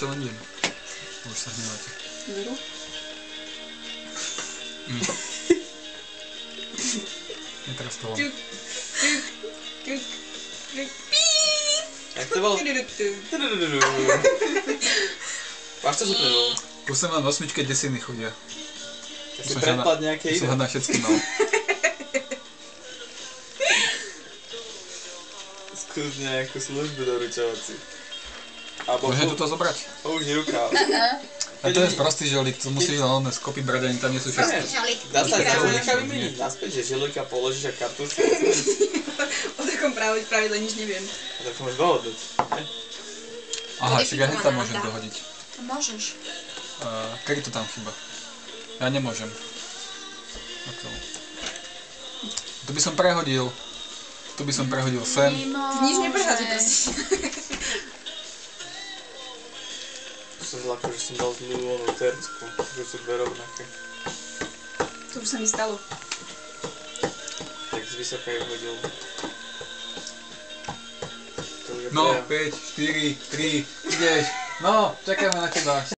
čo len idem. Už sa hneváte. Veru? Teraz to vám. Jak to bolo? Máš to super bolo? Tu sem len v 8 desiny chodia. Ja si predpad nejaké iné. Som hľadná všetky mal. Skús nejakú službu doručovací. Môžem to zobrať? Použij rukáv. A to je prostý žolík, to musíš len z kopy brať, ani tam nie sú všetky. Dá sa aj žolíka vymeniť naspäť, že žolíka položíš a kartušky. O takom pravidle nič neviem. A tak to môžeš dohodnúť. Aha, však ja hneď tam môžem dohodiť. Môžeš. Kedy to tam chyba? Ja nemôžem. Tu by som prehodil. Tu by som prehodil sem. Nič neprehodí, prosím. To som zlako, že som dal zlú onú tercku, že sú dve rovnaké. To už sa mi stalo. Tak z vysoka ju hodil. No, 5, 4, 3, ideš. No, čakáme na teba.